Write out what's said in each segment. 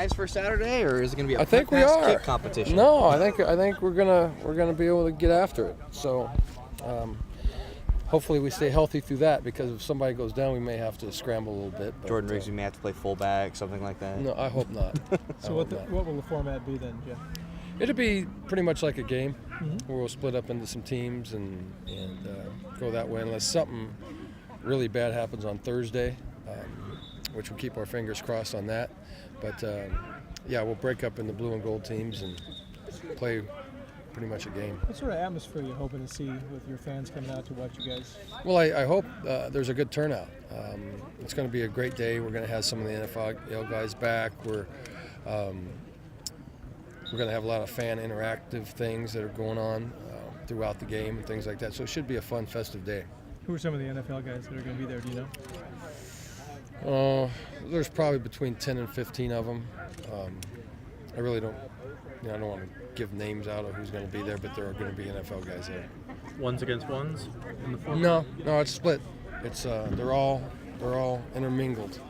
Guys for Saturday, or is it going to be a I think we pass are. kick competition? No, I think we're gonna be able to get after it. So hopefully we stay healthy through that, because if somebody goes down, we may have to scramble a little bit. But, Jordan Riggs, you may have to play fullback, something like that. No, I hope not. So what will the format be then, Jeff? It'll be pretty much like a game, where we'll split up into some teams and go that way, unless something really bad happens on Thursday, which we'll keep our fingers crossed on that. But yeah, we'll break up into blue and gold teams and play pretty much a game. What sort of atmosphere are you hoping to see with your fans coming out to watch you guys? Well, I hope there's a good turnout. It's going to be a great day. We're going to have some of the NFL guys back. We're going to have a lot of fan interactive things that are going on throughout the game and things like that. So it should be a fun, festive day. Who are some of the NFL guys that are going to be there, do you know? There's probably between 10 and 15 of them. I really don't, I don't want to give names out of who's going to be there, but there are going to be NFL guys there. Ones against ones in the format? No, it's split. It's they're all intermingled.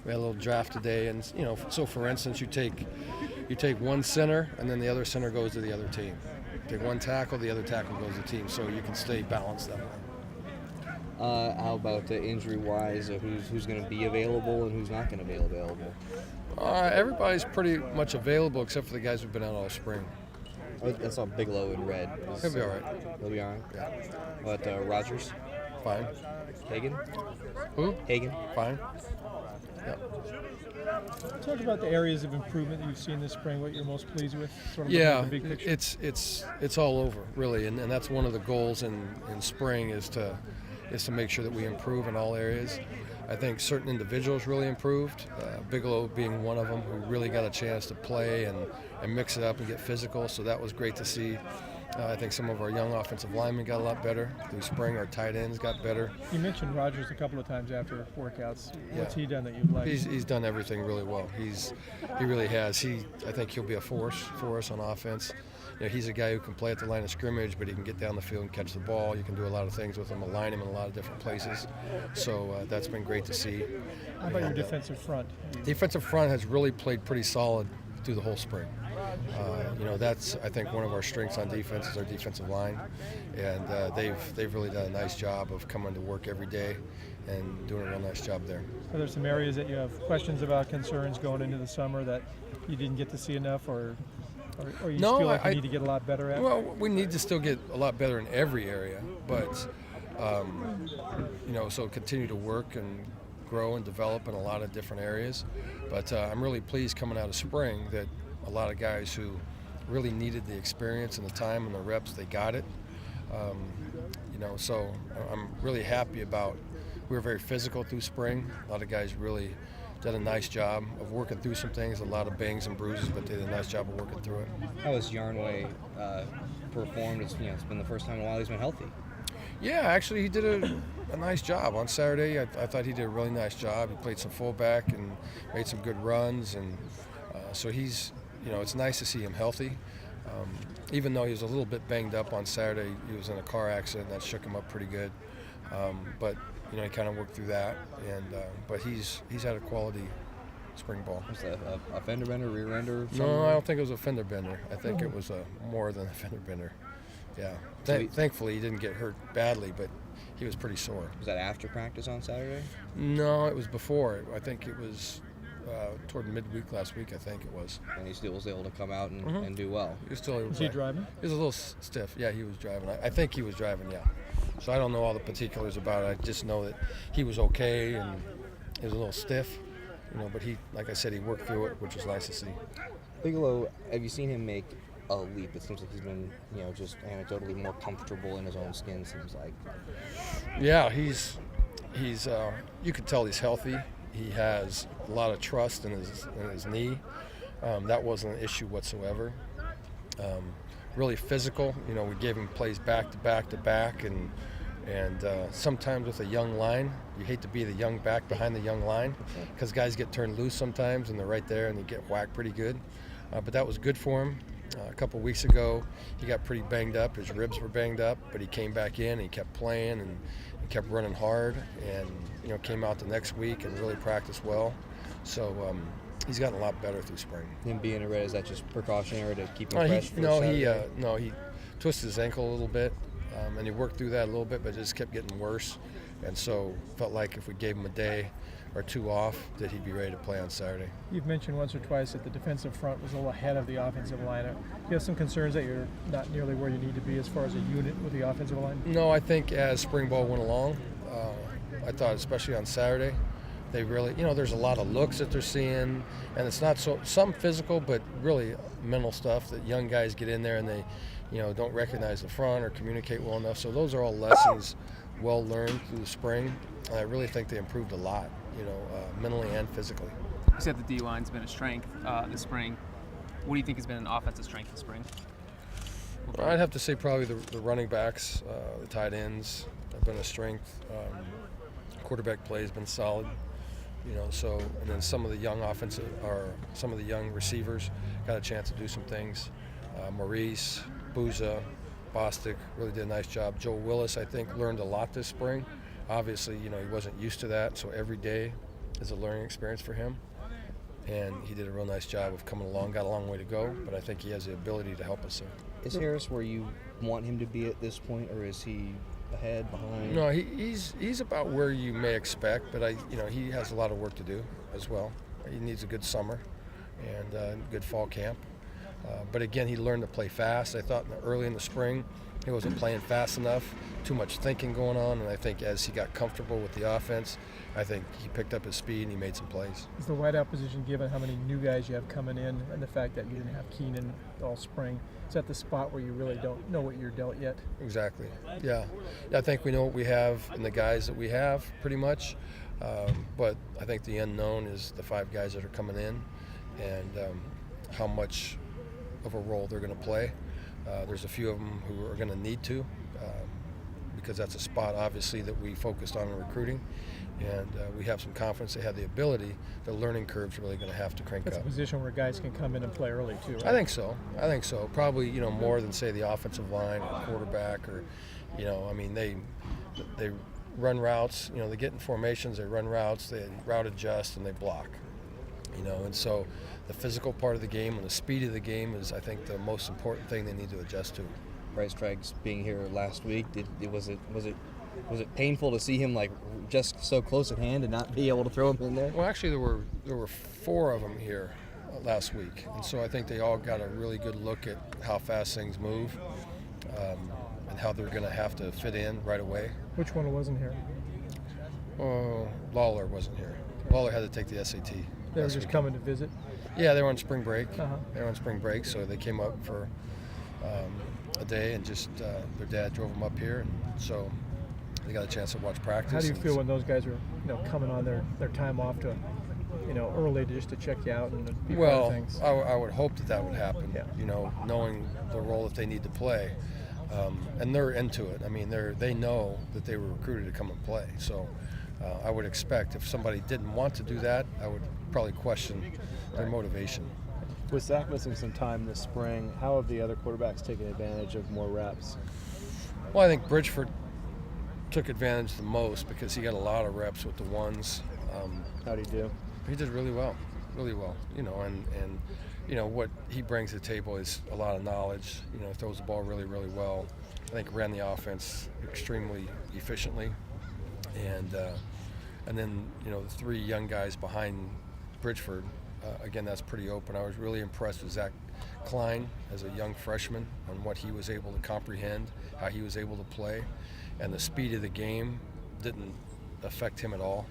We had a little draft today, and so for instance, you take one center, and then the other center goes to the other team. Take one tackle, the other tackle goes to the team, so you can stay balanced that way. How about injury-wise? Who's going to be available and who's not going to be available? Everybody's pretty much available except for the guys who've been out all spring. That's all Bigelow in red. He'll be all right. He'll be all right? Yeah. But Rogers? Fine. Hagan? Who? Hagan? Fine. Yeah. Talk about the areas of improvement that you've seen this spring, what you're most pleased with, sort of Yeah, the big picture. it's all over, really, and that's one of the goals in spring is to make sure that we improve in all areas. I think certain individuals really improved, Bigelow being one of them, who really got a chance to play and mix it up and get physical, so that was great to see. I think some of our young offensive linemen got a lot better through spring. Our tight ends got better. You mentioned Rogers a couple of times after workouts. What's Yeah. he done that you've liked? He's done everything really well. He really has. I think he'll be a force for us on offense. He's a guy who can play at the line of scrimmage, but he can get down the field and catch the ball. You can do a lot of things with him, align him in a lot of different places. So that's been great to see. How about your defensive front? Defensive front has really played pretty solid through the whole spring. That's, I think, one of our strengths on defense is our defensive line, and they've really done a nice job of coming to work every day and doing a real nice job there. Are there some areas that you have questions about, concerns going into the summer that you didn't get to see enough, or you No, feel like you need to get a lot better at? Well, we need to still get a lot better in every area, but so continue to work and grow and develop in a lot of different areas. But I'm really pleased coming out of spring that a lot of guys who really needed the experience and the time and the reps, they got it. So I'm really happy about. We were very physical through spring. A lot of guys really did a nice job of working through some things, a lot of bangs and bruises, but they did a nice job of working through it. How has Yarnway performed? It's been the first time in a while he's been healthy. Yeah, actually, he did a nice job on Saturday. I thought he did a really nice job. He played some fullback and made some good runs, and so he's, it's nice to see him healthy. Even though he was a little bit banged up on Saturday, he was in a car accident that shook him up pretty good. But he kind of worked through that, and but he's had a quality spring ball. Was that a fender bender, rear ender? No, I don't think it was a fender bender. I think it was more than a fender bender. Yeah. Thankfully, he didn't get hurt badly, but he was pretty sore. Was that after practice on Saturday? No, it was before. I think it was toward midweek last week, I think it was. And he still was able to come out and do well. Was he driving? He was a little stiff. Yeah, he was driving. I think he was driving, yeah. So I don't know all the particulars about it. I just know that he was okay and he was a little stiff, but he, like I said, he worked through it, which was nice to see. Bigelow, have you seen him make a leap? It seems like he's been, just anecdotally more comfortable in his own skin, seems like. Yeah, he's you could tell he's healthy. He has a lot of trust in his knee. That wasn't an issue whatsoever. Really physical. We gave him plays back to back to back, and sometimes with a young line, you hate to be the young back behind the young line because guys get turned loose sometimes and they're right there and they get whacked pretty good. But that was good for him. A couple weeks ago, he got pretty banged up. His ribs were banged up, but he came back in and he kept playing and he kept running hard, and came out the next week and really practiced well. So he's gotten a lot better through spring. Him being a red, is that just precautionary to keep him No, fresh? he twisted his ankle a little bit, and he worked through that a little bit, but it just kept getting worse. And so felt like if we gave him a day or two off, that he'd be ready to play on Saturday. You've mentioned once or twice that the defensive front was a little ahead of the offensive line. Do you have some concerns that you're not nearly where you need to be as far as a unit with the offensive line? No, I think as spring ball went along, I thought especially on Saturday, they really, there's a lot of looks that they're seeing, and it's not some physical, but really mental stuff that young guys get in there and they, don't recognize the front or communicate well enough. So those are all lessons well learned through the spring. And I really think they improved a lot, mentally and physically. You said the D-line's been a strength this spring. What do you think has been an offensive strength this spring? I'd have to say probably the running backs, the tight ends have been a strength. Quarterback play has been solid, and then some of the young some of the young receivers got a chance to do some things. Maurice, Booza, Bostic really did a nice job. Joe Willis, I think, learned a lot this spring. Obviously, he wasn't used to that, so every day is a learning experience for him. And he did a real nice job of coming along, got a long way to go, but I think he has the ability to help us there. Is Harris where you want him to be at this point, or is he ahead, behind? No, he's about where you may expect, but he has a lot of work to do as well. He needs a good summer and good fall camp. But again, he learned to play fast. I thought early in the spring he wasn't playing fast enough, too much thinking going on, and I think as he got comfortable with the offense, I think he picked up his speed and he made some plays. Is the wideout position, given how many new guys you have coming in and the fact that you didn't have Keenan all spring, is that the spot where you really don't know what you're dealt yet? Exactly. Yeah, I think we know what we have in the guys that we have pretty much, but I think the unknown is the 5 guys that are coming in and how much of a role they're going to play. There's a few of them who are going to need to, because that's a spot obviously that we focused on in recruiting, and we have some confidence they have the ability. The learning curve's really going to have to crank that's up. That's a position where guys can come in and play early too, right? I think so. Probably more than say the offensive line or quarterback or, they run routes. They get in formations, they run routes, they route adjust, and they block. And so the physical part of the game and the speed of the game is, I think, the most important thing they need to adjust to. Bryce Treggs being here last week, was it painful to see him just so close at hand and not be able to throw him in there? Well, actually, there were 4 of them here last week, and so I think they all got a really good look at how fast things move and how they're going to have to fit in right away. Which one wasn't here? Lawler wasn't here. Lawler had to take the SAT. They were just coming to visit? Yeah, they were on spring break. Uh-huh. They were on spring break, so they came up for a day, and just their dad drove them up here, and so they got a chance to watch practice. How do you feel when those guys are, coming on their time off to, early just to check you out and be part of things? I would hope that would happen. Yeah. Knowing the role that they need to play, and they're into it. I mean, they know that they were recruited to come and play. So I would expect if somebody didn't want to do that, I would probably question their motivation. With Zach missing some time this spring, how have the other quarterbacks taken advantage of more reps? Well, I think Bridgeford took advantage the most because he got a lot of reps with the ones. How'd he do? He did really well. And what he brings to the table is a lot of knowledge. Throws the ball really, really well. I think ran the offense extremely efficiently, and then the 3 young guys behind Bridgeford. Again, that's pretty open. I was really impressed with Zach Klein as a young freshman on what he was able to comprehend, how he was able to play, and the speed of the game didn't affect him at all.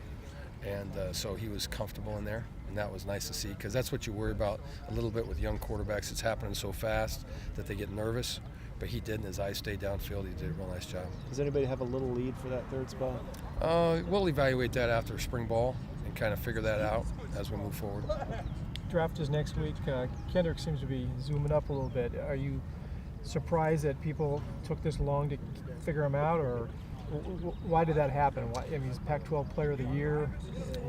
And so he was comfortable in there, and that was nice to see, because that's what you worry about a little bit with young quarterbacks. It's happening so fast that they get nervous, but he didn't. His eyes stayed downfield. He did a real nice job. Does anybody have a little lead for that 3rd spot? We'll evaluate that after spring ball and kind of figure that out as we move forward. Draft is next week. Kendrick seems to be zooming up a little bit. Are you surprised that people took this long to figure him out, or why did that happen? He's Pac-12 Player of the Year,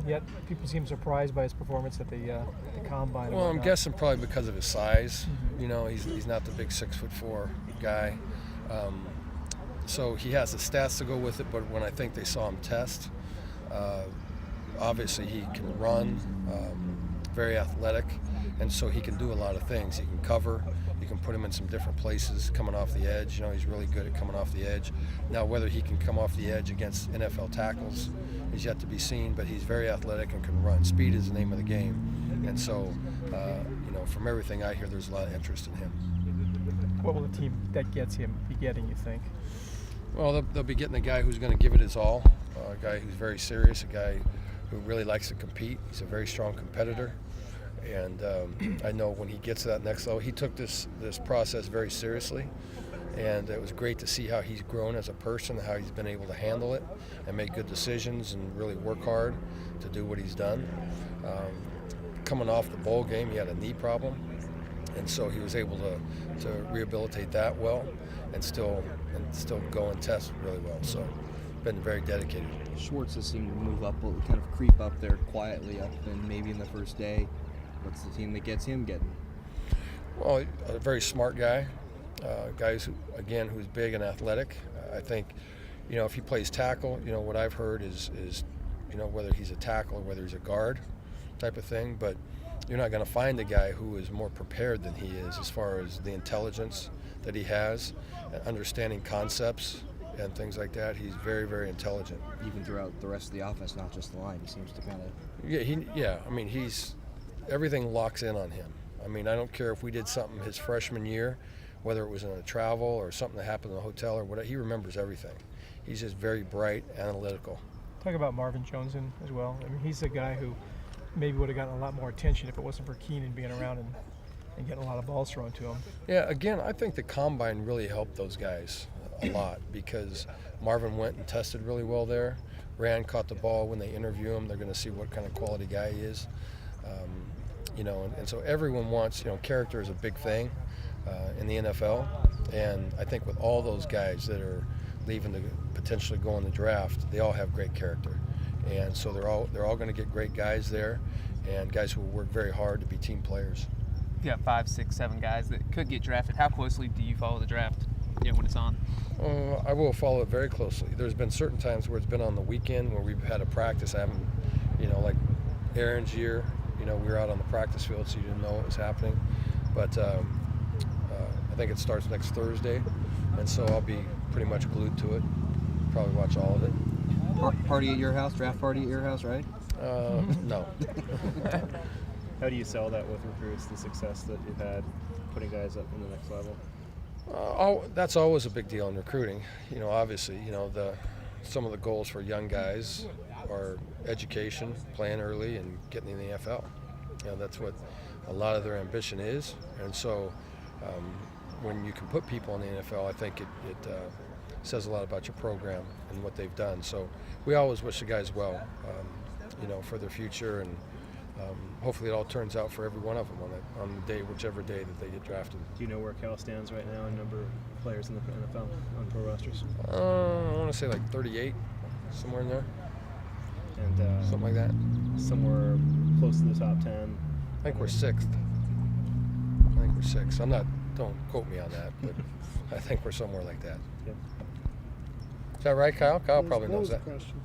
yet people seem surprised by his performance at the combine. Well, I'm guessing probably because of his size. He's not the big 6'4" guy, so he has the stats to go with it. But when I think they saw him test, obviously he can run very athletic, and so he can do a lot of things. He can cover. You can put him in some different places coming off the edge. You know, he's really good at coming off the edge. Now, whether he can come off the edge against NFL tackles is yet to be seen, but he's very athletic and can run. Speed is the name of the game. And so, you know, from everything I hear, there's a lot of interest in him. What will the team that gets him be getting, you think? Well, they'll be getting a guy who's going to give it his all, a guy who's very serious, a guy who really likes to compete. He's a very strong competitor. And I know when he gets to that next level, he took this process very seriously. And it was great to see how he's grown as a person, how he's been able to handle it and make good decisions and really work hard to do what he's done. Coming off the bowl game, he had a knee problem. And so he was able to rehabilitate that well and still go and test really well. So been very dedicated. Schwartz has seemed to move up, kind of creep up there quietly up, and maybe in the first day. What's the team that gets him getting? Well, a very smart guy. Guys who's big and athletic. I think, you know, if he plays tackle, you know, what I've heard is you know, whether he's a tackle or whether he's a guard type of thing, but you're not going to find a guy who is more prepared than he is as far as the intelligence that he has, and understanding concepts and things like that. He's very, very intelligent. Even throughout the rest of the offense, not just the line, he seems to kind of... Yeah, I mean, everything locks in on him. I mean, I don't care if we did something his freshman year, whether it was in a travel or something that happened in the hotel or whatever, he remembers everything. He's just very bright, analytical. Talk about Marvin Jones as well. I mean, he's a guy who maybe would have gotten a lot more attention if it wasn't for Keenan being around and getting a lot of balls thrown to him. Yeah, again, I think the combine really helped those guys a lot because Marvin went and tested really well there. Rand caught the ball. When they interview him, they're going to see what kind of quality guy he is. You know, and so everyone wants, you know, character is a big thing in the NFL. And I think with all those guys that are leaving to potentially go in the draft, they all have great character. And so they're all going to get great guys there and guys who will work very hard to be team players. You got 5, 6, 7 guys that could get drafted. How closely do you follow the draft, you know, when it's on? I will follow it very closely. There's been certain times where it's been on the weekend where we've had a practice. I haven't, you know, like Aaron's year, you know, we were out on the practice field, so you didn't know what was happening. But I think it starts next Thursday, and so I'll be pretty much glued to it. Probably watch all of it. Party at your house, draft party at your house, right? No. How do you sell that with recruits, the success that you've had putting guys up in the next level? That's always a big deal in recruiting. You know, obviously, you know, some of the goals for young guys are education, playing early, and getting in the NFL. You know, that's what a lot of their ambition is. And so when you can put people in the NFL, I think it says a lot about your program and what they've done. So we always wish the guys well, you know, for their future, and hopefully it all turns out for every one of them on the day, whichever day that they get drafted. Do you know where Cal stands right now in number of players in the NFL on pro rosters? I want to say like 38, somewhere in there. And something like that. Somewhere close to the top 10. I think we're 6th. Don't quote me on that, but I think we're somewhere like that. Yep. Is that right, Kyle? Kyle probably knows that. Question.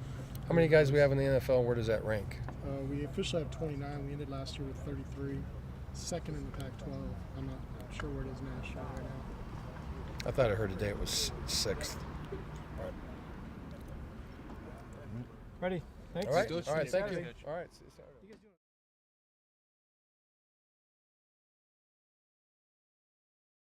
How many guys do we have in the NFL? Where does that rank? We officially have 29. We ended last year with 33. Second in the Pac-12. I'm not sure where it is national right now. I thought I heard today it was 6th. Ready? Thanks. All right. Thank you. All right.